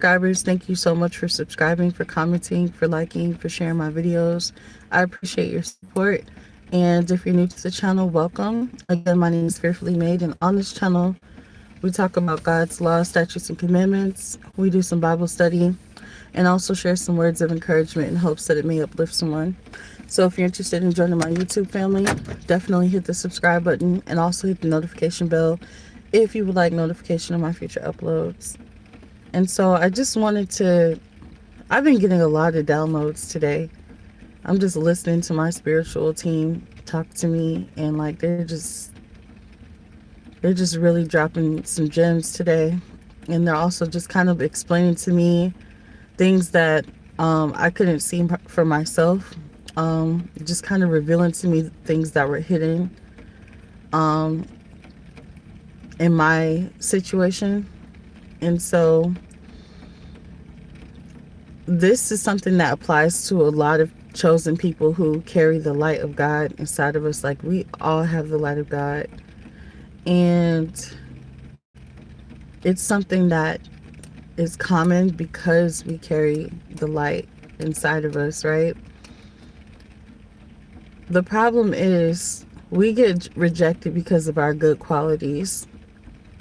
subscribers, thank you so much for subscribing, for commenting, for liking, for sharing my videos. I appreciate your support. And if you're new to the channel, welcome. Again, my name is Fearfully Made, and on this channel, we talk about God's laws, statutes, and commandments. We do some Bible study and also share some words of encouragement in hopes that it may uplift someone. So if you're interested in joining my YouTube family, definitely hit the subscribe button and also hit the notification bell if you would like notification of my future uploads. And so I just wanted to, I've been getting a lot of downloads today. I'm just listening to my spiritual team talk to me, and like they're just really dropping some gems today. And they're also just kind of explaining to me things that I couldn't see for myself. Just kind of revealing to me things that were hidden in my situation. And so this is something that applies to a lot of chosen people who carry the light of God inside of us. Like, we all have the light of God. And it's something that is common because we carry the light inside of us, right? The problem is we get rejected because of our good qualities.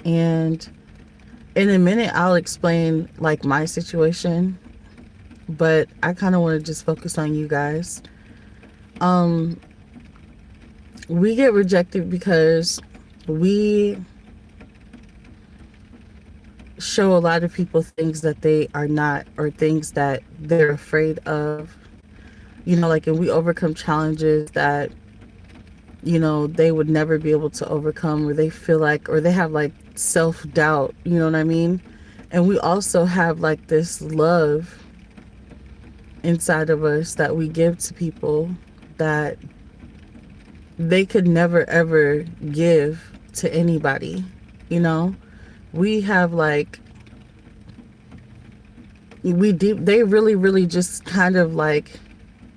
And in a minute, I'll explain like my situation, but I kind of want to just focus on you guys. We get rejected because we show a lot of people things that they are not, or things that they're afraid of. You know, like, and we overcome challenges that, you know, they would never be able to overcome, or they feel like, or they have like self-doubt, you know what I mean? And we also have like this love inside of us that we give to people that they could never ever give to anybody. You know, we have like, they really just kind of like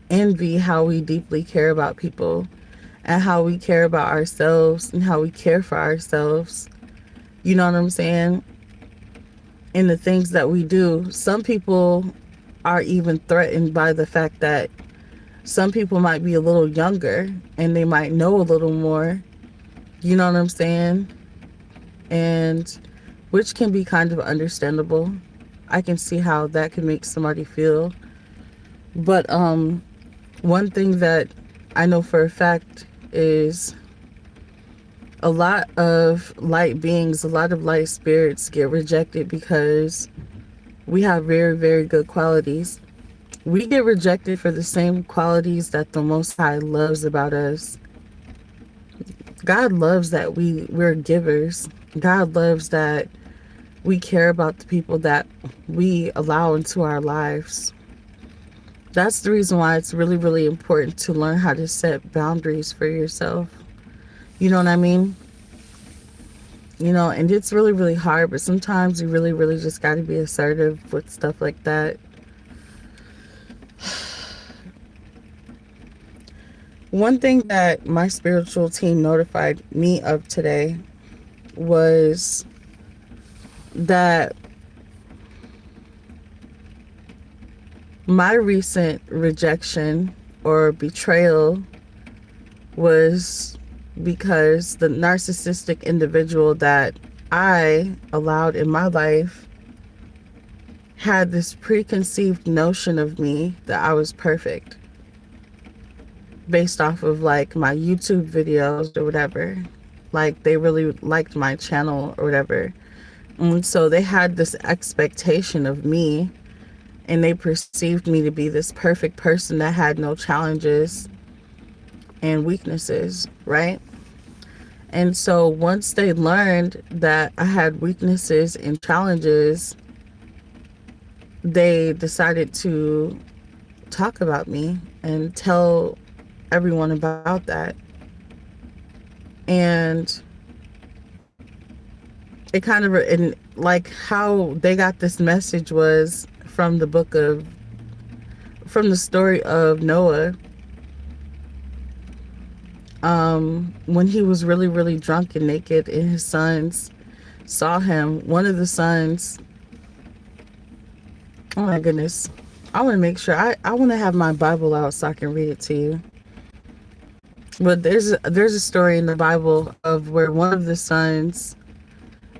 envy how we deeply care about people, and how we care about ourselves, and how we care for ourselves. You know what I'm saying? In the things that we do. Some people are even threatened by the fact that some people might be a little younger and they might know a little more. You know what I'm saying? And which can be kind of understandable. I can see how that can make somebody feel. But one thing that I know for a fact is a lot of light beings, a lot of light spirits get rejected because we have very, very good qualities. We get rejected for the same qualities that the Most High loves about us. God loves that we're givers. God loves that we care about the people that we allow into our lives. That's the reason why it's really, really important to learn how to set boundaries for yourself. You know what I mean? You know, and it's really, really hard, but sometimes you really, really just got to be assertive with stuff like that. One thing that my spiritual team notified me of today was that my recent rejection or betrayal was because the narcissistic individual that I allowed in my life had this preconceived notion of me that I was perfect, based off of like my YouTube videos or whatever. Like, they really liked my channel or whatever. And so they had this expectation of me, and they perceived me to be this perfect person that had no challenges and weaknesses, right? And so once they learned that I had weaknesses and challenges, they decided to talk about me and tell everyone about that. And it kind of, and like how they got this message was from the story of Noah. When he was really, really drunk and naked, and his sons saw him, one of the sons Oh my goodness. I want to make sure I want to have my Bible out so I can read it to you. But there's a story in the Bible of where one of the sons,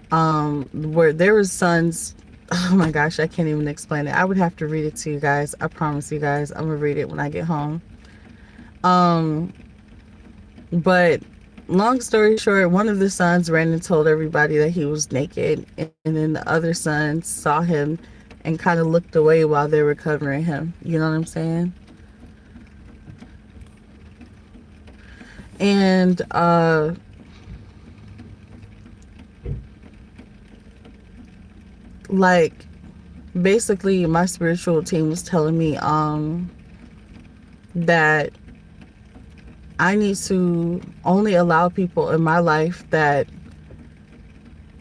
where there was sons. Oh my gosh, I can't even explain it. I would have to read it to you guys. I promise you guys, I'm gonna read it when I get home. Um, but long story short, one of the sons ran and told everybody that he was naked, and then the other sons saw him and kind of looked away while they were covering him. You know what I'm saying? And like basically my spiritual team was telling me that I need to only allow people in my life that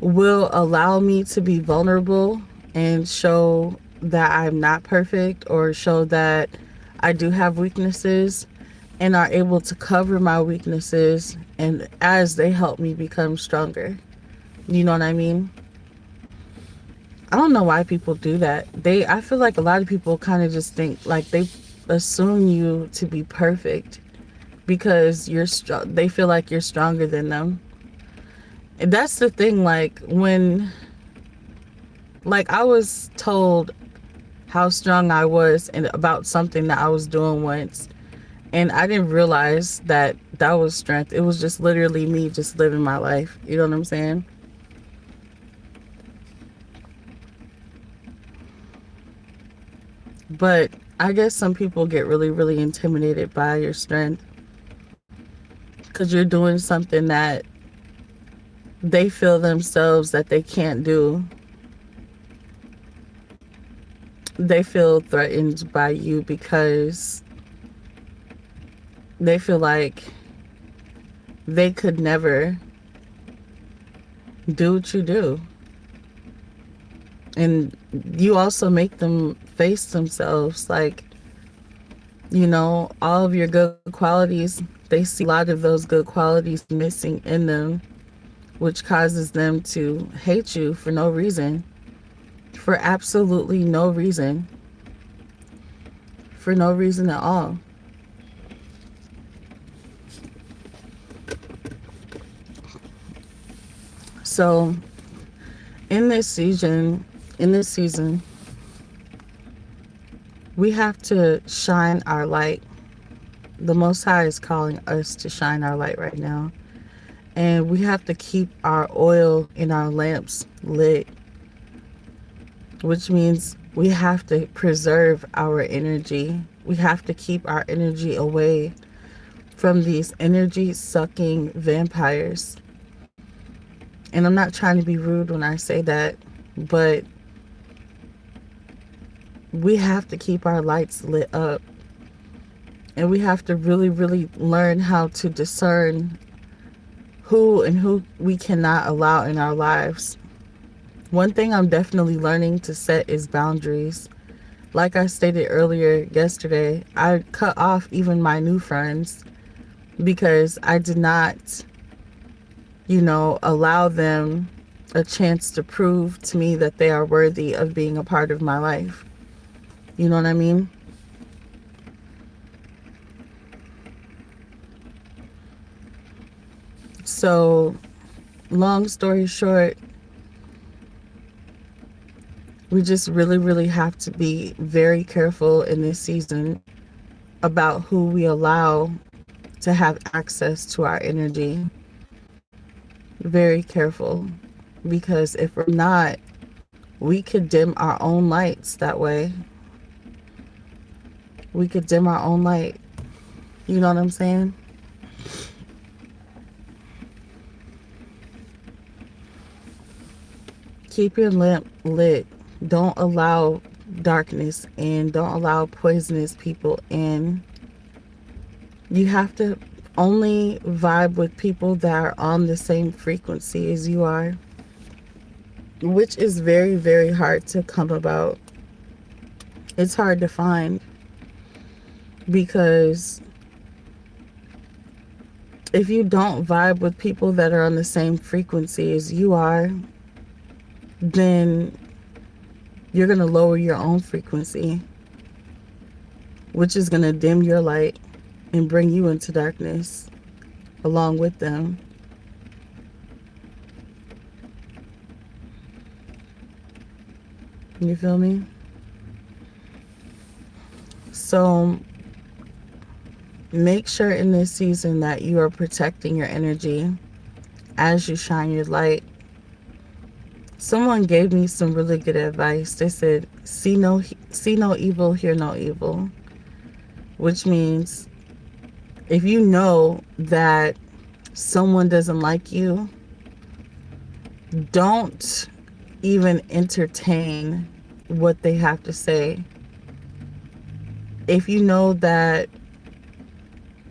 will allow me to be vulnerable and show that I'm not perfect, or show that I do have weaknesses, and are able to cover my weaknesses and as they help me become stronger. You know what I mean? I don't know why people do that. I feel like a lot of people kind of just think like they assume you to be perfect because they feel like you're stronger than them. And that's the thing, like I was told how strong I was and about something that I was doing once, and I didn't realize that that was strength. It was just literally me just living my life. You know what I'm saying? But I guess some people get really, really intimidated by your strength because you're doing something that they feel themselves that they can't do. They feel threatened by you because they feel like they could never do what you do. And you also make them face themselves, like, all of your good qualities. They see a lot of those good qualities missing in them, which causes them to hate you for no reason, for absolutely no reason, for no reason at all. So in this season, we have to shine our light. The Most High is calling us to shine our light right now. And we have to keep our oil in our lamps lit, which means we have to preserve our energy. We have to keep our energy away from these energy sucking vampires. And I'm not trying to be rude when I say that, but we have to keep our lights lit up. And we have to really, really learn how to discern who we cannot allow in our lives. One thing I'm definitely learning to set is boundaries. Like I stated earlier yesterday, I cut off even my new friends because I did not, allow them a chance to prove to me that they are worthy of being a part of my life. You know what I mean? So, long story short, we just really, really have to be very careful in this season about who we allow to have access to our energy. Very careful. Because if we're not, we could dim our own lights that way. We could dim our own light. You know what I'm saying? Keep your lamp lit. Don't allow darkness in. Don't allow poisonous people in. You have to only vibe with people that are on the same frequency as you are, which is very, very hard to come about. It's hard to find because if you don't vibe with people that are on the same frequency as you are, then You're going to lower your own frequency, which is going to dim your light and bring you into darkness along with them. You feel me? So make sure in this season that you are protecting your energy as you shine your light. Someone gave me some really good advice. They said, see no evil, hear no evil. Which means if you know that someone doesn't like you, don't even entertain what they have to say. If you know that,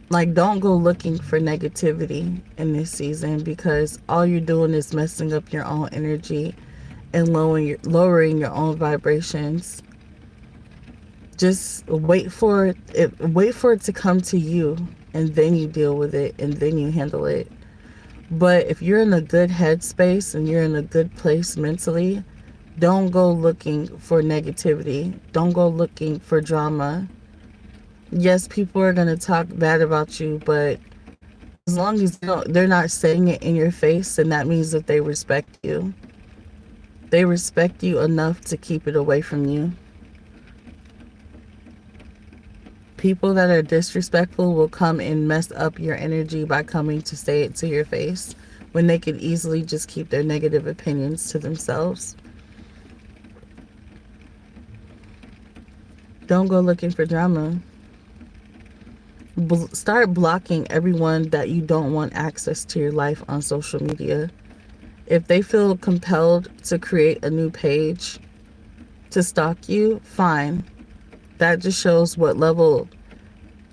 like, don't go looking for negativity in this season, because all you're doing is messing up your own energy and lowering your own vibrations. Just wait for it to come to you, and then you deal with it, and then you handle it. But if you're in a good headspace and you're in a good place mentally, don't go looking for negativity. Don't go looking for drama. Yes, people are going to talk bad about you, but as long as they're not saying it in your face, then that means that they respect you. They respect you enough to keep it away from you. People that are disrespectful will come and mess up your energy by coming to say it to your face when they could easily just keep their negative opinions to themselves. Don't go looking for drama. Start blocking everyone that you don't want access to your life on social media. If they feel compelled to create a new page to stalk you, fine. That just shows what level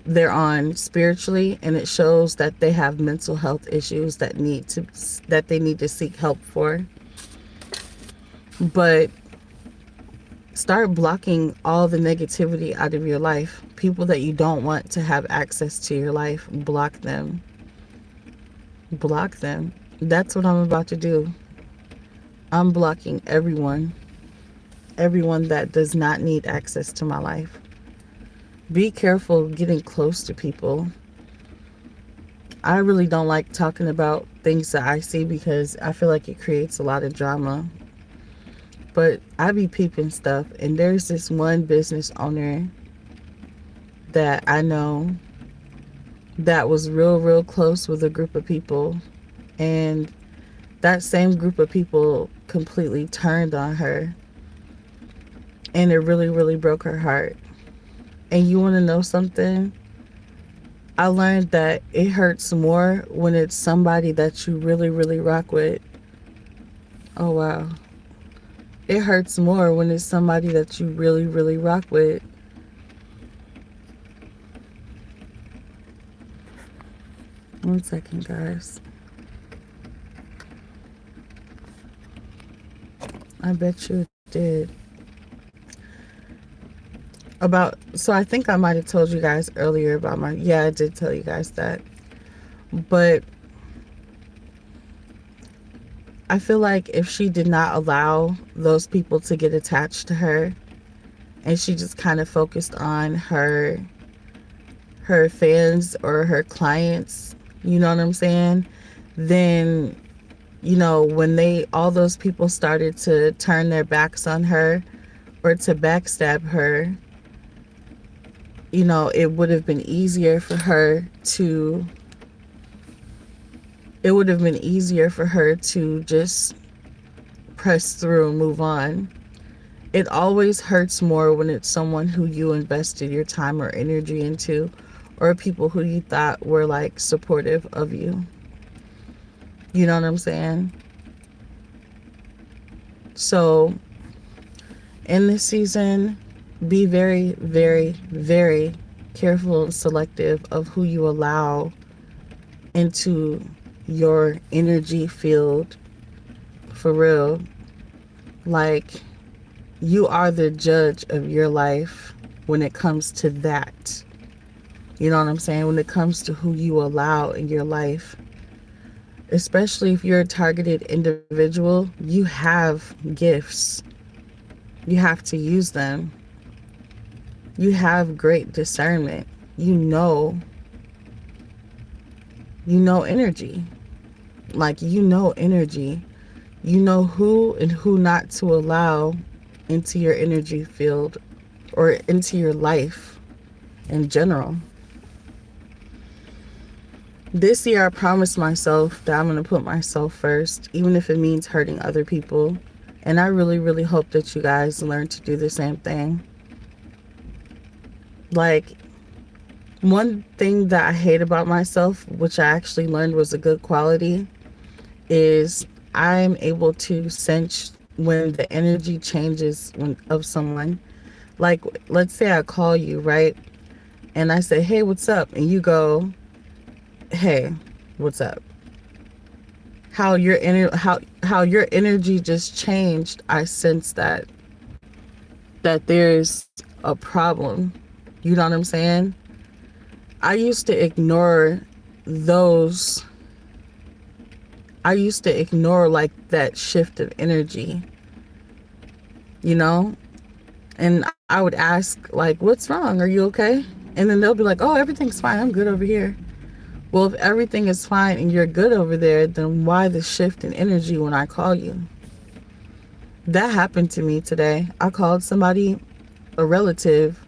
they're on spiritually, and it shows that they have mental health issues that they need to seek help for. But start blocking all the negativity out of your life. People that you don't want to have access to your life, block them. Block them. That's what I'm about to do. I'm blocking everyone that does not need access to my life. Be careful getting close to people. I really don't like talking about things that I see because I feel like it creates a lot of drama. But I be peeping stuff, and there's this one business owner that I know that was real close with a group of people, and that same group of people completely turned on her, and it really broke her heart. And you want to know something? I learned that it hurts more when it's somebody that you really rock with. Oh wow. It hurts more when it's somebody that you really rock with. One second, guys. I bet you it did. So I think I might have told you guys earlier about yeah, I did tell you guys that. But I feel like if she did not allow those people to get attached to her, and she just kind of focused on her fans or her clients, you know what I'm saying? Then, when all those people started to turn their backs on her or to backstab her, it would have been easier for her to just press through and move on. It always hurts more when it's someone who you invested your time or energy into, or people who you thought were like supportive of you. You know what I'm saying? So in this season, be very careful and selective of who you allow into your energy field. For real. Like, you are the judge of your life when it comes to that. You know what I'm saying? When it comes to who you allow in your life. Especially if you're a targeted individual, you have gifts. You have to use them. You have great discernment. You know energy. Like, you know energy. You know who and who not to allow into your energy field or into your life in general. This year, I promised myself that I'm going to put myself first, even if it means hurting other people. And I really, really hope that you guys learn to do the same thing. Like, one thing that I hate about myself, which I actually learned was a good quality, is I'm able to sense when the energy changes of someone. Like, let's say I call you, right? And I say, hey, what's up? And you go, hey, what's up? How your energy just changed. I sense that there's a problem. You know what I'm saying? I used to ignore those. I used to ignore like that shift of energy, you know? And I would ask, like, what's wrong? Are you okay? And then they'll be like, oh, everything's fine. I'm good over here. Well, if everything is fine and you're good over there, then why the shift in energy when I call you? That happened to me today. I called somebody, a relative,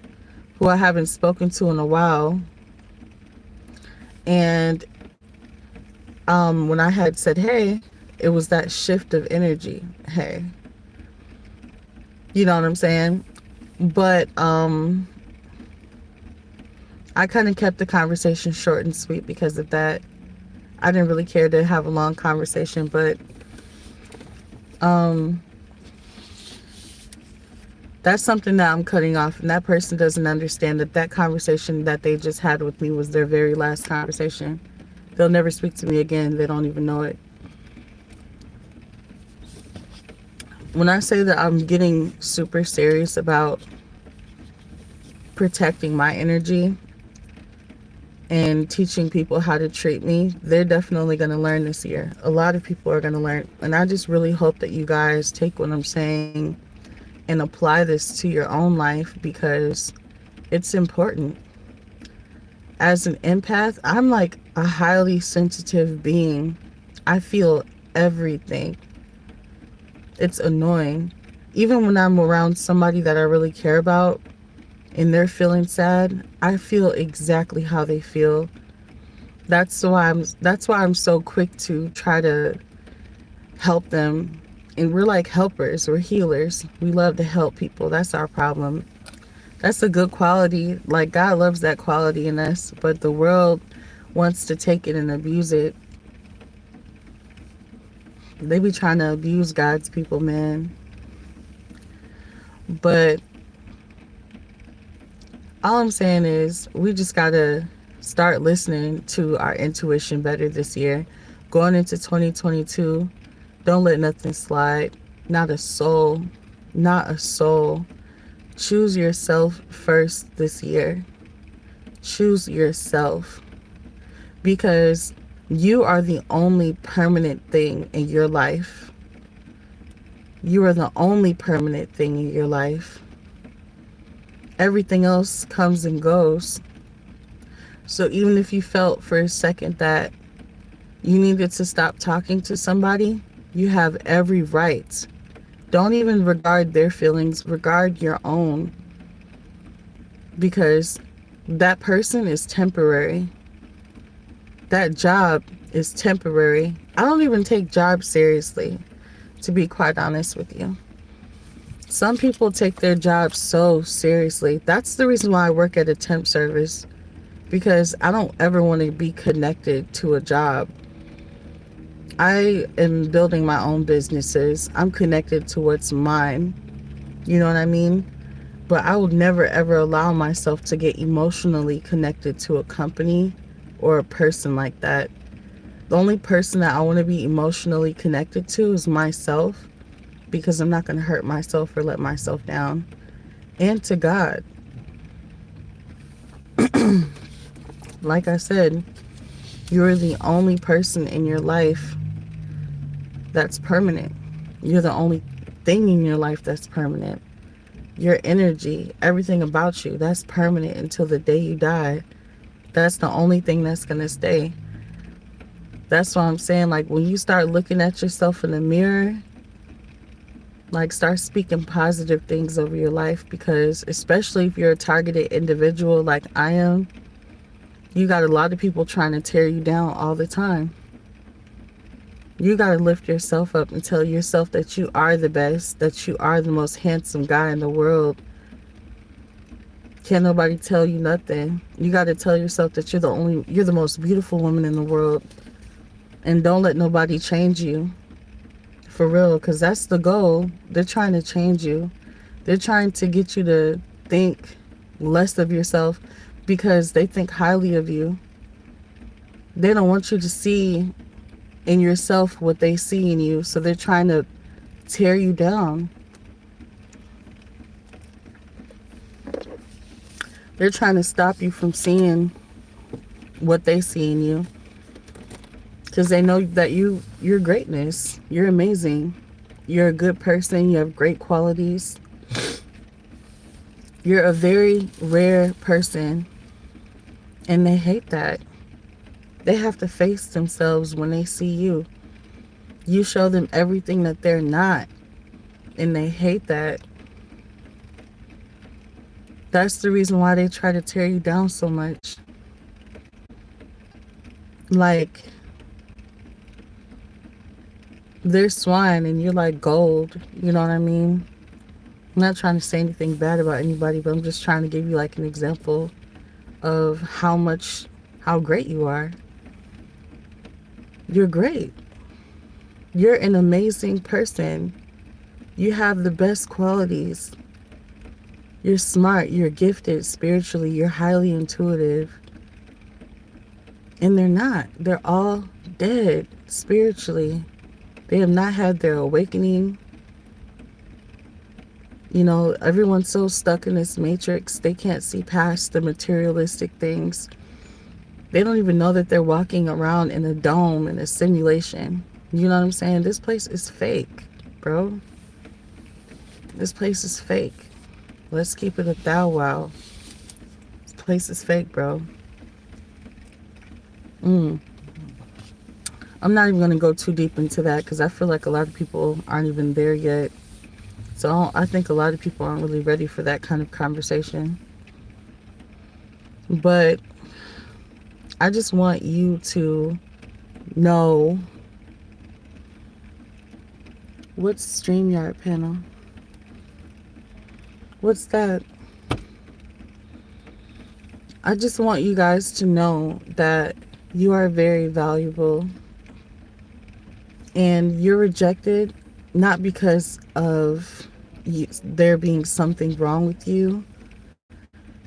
who I haven't spoken to in a while. And when I had said, hey, it was that shift of energy. Hey. You know what I'm saying? But I kind of kept the conversation short and sweet because of that. I didn't really care to have a long conversation, but that's something that I'm cutting off, and that person doesn't understand that conversation that they just had with me was their very last conversation. They'll never speak to me again. They don't even know it. When I say that I'm getting super serious about protecting my energy and teaching people how to treat me, they're definitely going to learn this year. A lot of people are going to learn. And I just really hope that you guys take what I'm saying and apply this to your own life, because it's important. As an empath, I'm like a highly sensitive being. I feel everything. It's annoying. Even when I'm around somebody that I really care about and they're feeling sad, I feel exactly how they feel. That's why I'm so quick to try to help them. And we're like helpers, we're healers. We love to help people. That's our problem. That's a good quality. Like, God loves that quality in us, but the world wants to take it and abuse it. They be trying to abuse God's people, man. But all I'm saying is we just gotta start listening to our intuition better this year. Going into 2022, don't let nothing slide. Not a soul. Not a soul. Choose yourself first this year. Choose yourself. Because you are the only permanent thing in your life. You are the only permanent thing in your life. Everything else comes and goes. So even if you felt for a second that you needed to stop talking to somebody, you have every right. Don't even regard their feelings, regard your own. Because that person is temporary. That job is temporary. I don't even take jobs seriously, to be quite honest with you. Some people take their jobs so seriously. That's the reason why I work at a temp service, because I don't ever want to be connected to a job. I am building my own businesses. I'm connected to what's mine. You know what I mean? But I would never ever allow myself to get emotionally connected to a company or a person like that. The only person that I want to be emotionally connected to is myself, because I'm not going to hurt myself or let myself down. And to God. Like I said, you're the only person in your life that's permanent. You're the only thing in your life that's permanent. your energy, everything about you, that's permanent until the day you die. That's the only thing that's going to stay. That's what I'm saying. Like, when you start looking at yourself in the mirror, like, start speaking positive things over your life, because especially if you're a targeted individual like I am, you got a lot of people trying to tear you down all the time. You got to lift yourself up and tell yourself that you are the best, that you are the most handsome guy in the world. Can't nobody tell you nothing. You got to tell yourself that you're the most beautiful woman in the world. And don't let nobody change you. For real, because that's the goal. They're trying to change you. They're trying to get you to think less of yourself because they think highly of you. They don't want you to see in yourself what they see in you, so they're trying to tear you down. They're trying to stop you from seeing what they see in you, because they know that you're greatness. You're amazing. You're a good person. You have great qualities. You're a very rare person, and they hate that. They have to face themselves when they see you. You show them everything that they're not, and they hate that. That's the reason why they try to tear you down so much. Like, they're swine and you're like gold. You know what I mean? I'm not trying to say anything bad about anybody, but I'm just trying to give you like an example of how great you are. You're great. You're an amazing person. You have the best qualities. You're smart. You're gifted spiritually. You're highly intuitive. And they're not. They're all dead spiritually. They have not had their awakening. You know, everyone's so stuck in this matrix, they can't see past the materialistic things. They don't even know that they're walking around in a dome, in a simulation. You know what I'm saying? This place is fake, bro. This place is fake. Let's keep it a thou wow. This place is fake, bro. I'm not even going to go too deep into that, because I feel like a lot of people aren't even there yet. So I think a lot of people aren't really ready for that kind of conversation. But I just want you to know. What's StreamYard panel? What's that? I just want you guys to know that you are very valuable. And you're rejected not because of there being something wrong with you.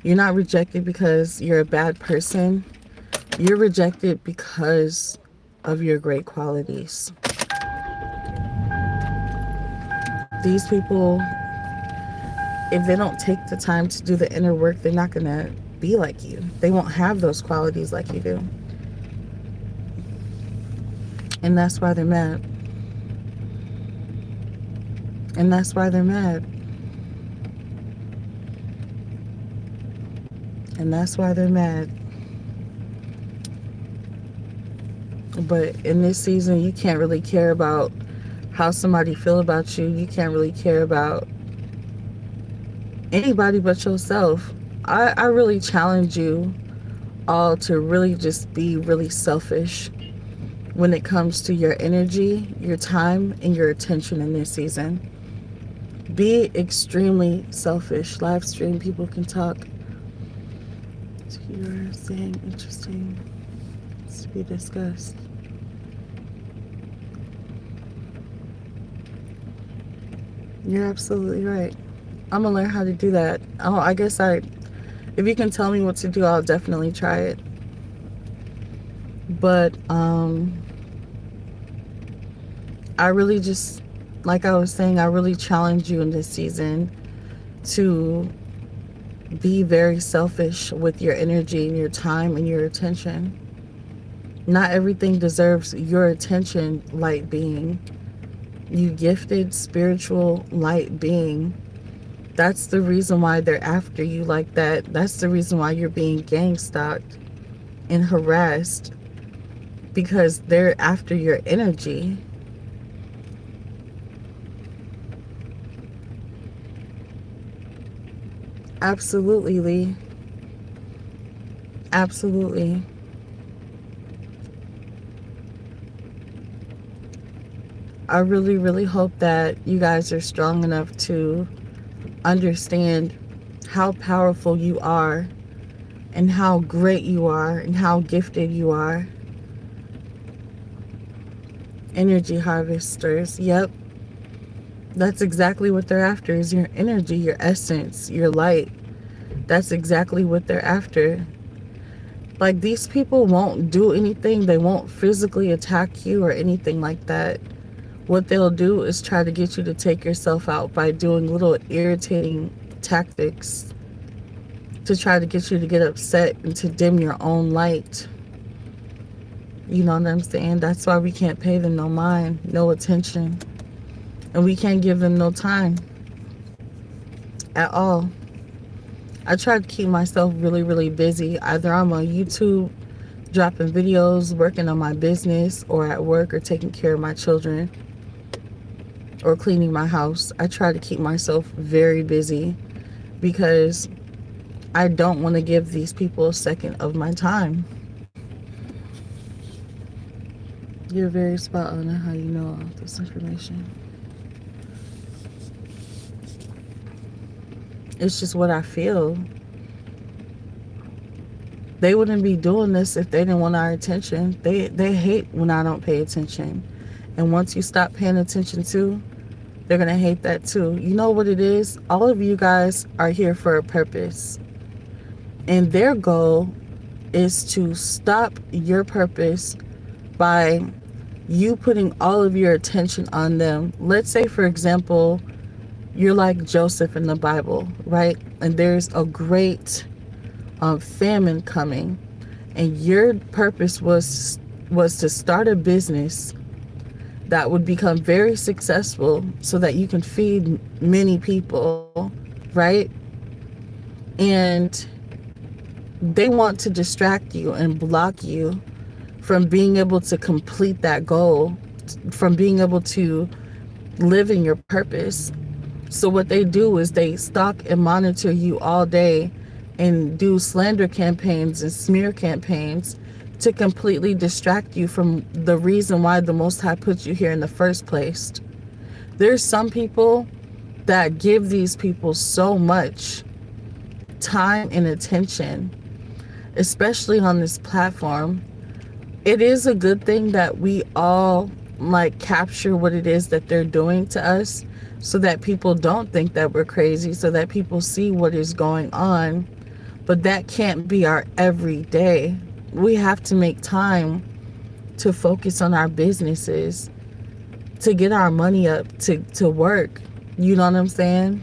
You're not rejected because you're a bad person. You're rejected because of your great qualities. These people, if they don't take the time to do the inner work, they're not going to be like you. They won't have those qualities like you do. And that's why they're mad. And that's why they're mad. And that's why they're mad. But in this season, you can't really care about how somebody feel about you. You can't really care about anybody but yourself. I really challenge you all to really just be really selfish when it comes to your energy, your time, and your attention in this season. Be extremely selfish. Live stream, people can talk. You're saying interesting. It's to be discussed. You're absolutely right. I'm gonna learn how to do that. Oh, I guess if you can tell me what to do, I'll definitely try it. But I really just, like I was saying, I really challenge you in this season to be very selfish with your energy and your time and your attention. Not everything deserves your attention, light being. You gifted, spiritual, light being. That's the reason why they're after you like that. That's the reason why you're being gang stalked and harassed, because they're after your energy. Absolutely, Lee. Absolutely. I really, really hope that you guys are strong enough to understand how powerful you are and how great you are and how gifted you are. Energy harvesters. Yep. That's exactly what they're after, is your energy, your essence, your light. That's exactly what they're after. Like, these people won't do anything. They won't physically attack you or anything like that. What they'll do is try to get you to take yourself out by doing little irritating tactics to try to get you to get upset and to dim your own light. You know what I'm saying? That's why we can't pay them no mind, no attention. And we can't give them no time at all. I try to keep myself really, really busy. Either I'm on YouTube dropping videos, working on my business, or at work, or taking care of my children, or cleaning my house. I try to keep myself very busy because I don't want to give these people a second of my time. You're very spot on how you know all this information. It's just what I feel. They wouldn't be doing this if they didn't want our attention. They hate when I don't pay attention. And once you stop paying attention too, they're going to hate that too. You know what it is? All of you guys are here for a purpose. And their goal is to stop your purpose by you putting all of your attention on them. Let's say, for example, you're like Joseph in the Bible, right? And there's a great famine coming, and your purpose was to start a business that would become very successful so that you can feed many people, right? And they want to distract you and block you from being able to complete that goal, from being able to live in your purpose. So what they do is they stalk and monitor you all day and do slander campaigns and smear campaigns to completely distract you from the reason why the Most High put you here in the first place. There's some people that give these people so much time and attention, especially on this platform. It is a good thing that we all like capture what it is that they're doing to us, so that people don't think that we're crazy, so that people see what is going on. But that can't be our everyday. We have to make time to focus on our businesses, to get our money up, to work. You know what I'm saying?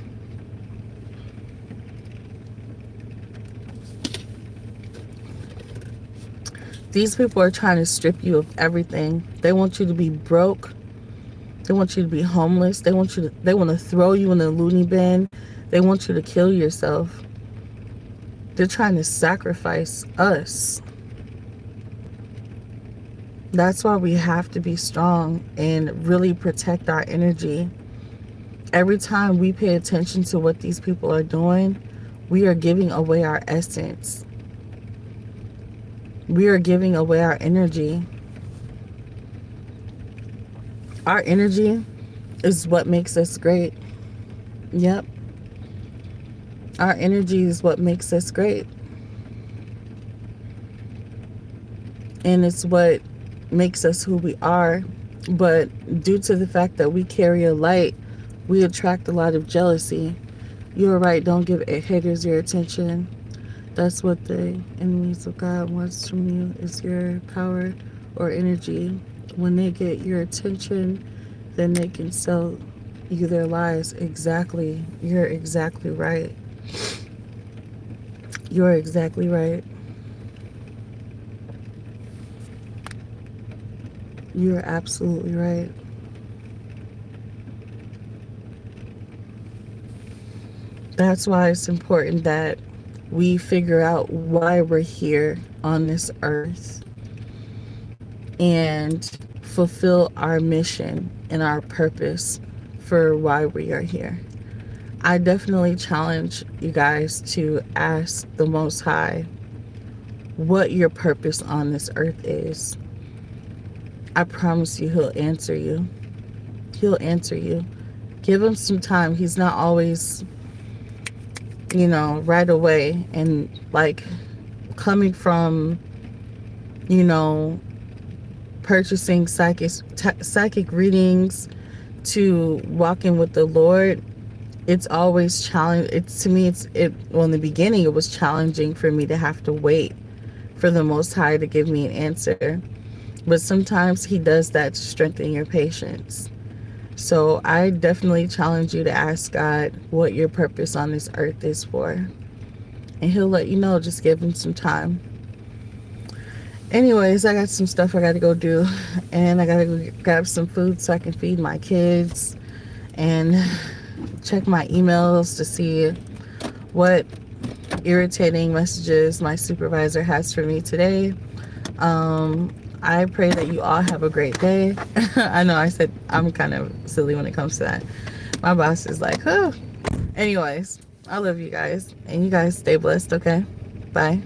These people are trying to strip you of everything. They want you to be broke. They want you to be homeless. They want to throw you in the loony bin. They want you to kill yourself. They're trying to sacrifice us. That's why we have to be strong and really protect our energy. Every time we pay attention to what these people are doing, we are giving away our essence. We are giving away our energy. Our energy is what makes us great. Yep. Our energy is what makes us great. And it's what makes us who we are. But due to the fact that we carry a light, we attract a lot of jealousy. You're right, don't give haters your attention. That's what the enemies of God wants from you, is your power or energy. When they get your attention, then they can sell you their lies. Exactly. You're exactly right. You're exactly right. You're absolutely right. That's why it's important that we figure out why we're here on this earth and fulfill our mission and our purpose for why we are here. I definitely challenge you guys to ask the Most High what your purpose on this earth is. I promise you, He'll answer you. He'll answer you. Give Him some time. He's not always, right away. And like coming from, purchasing psychic readings to walking with the Lord, it's always challenging. In the beginning it was challenging for me to have to wait for the Most High to give me an answer, but sometimes He does that to strengthen your patience. So I definitely challenge you to ask God what your purpose on this earth is for, and He'll let you know. Just give Him some time. Anyways, I got some stuff I gotta go do, and I gotta go grab some food so I can feed my kids and check my emails to see what irritating messages my supervisor has for me today. I pray that you all have a great day. I know I said I'm kind of silly when it comes to that. My boss is like, oh. Anyways, I love you guys, and you guys stay blessed, okay? Bye.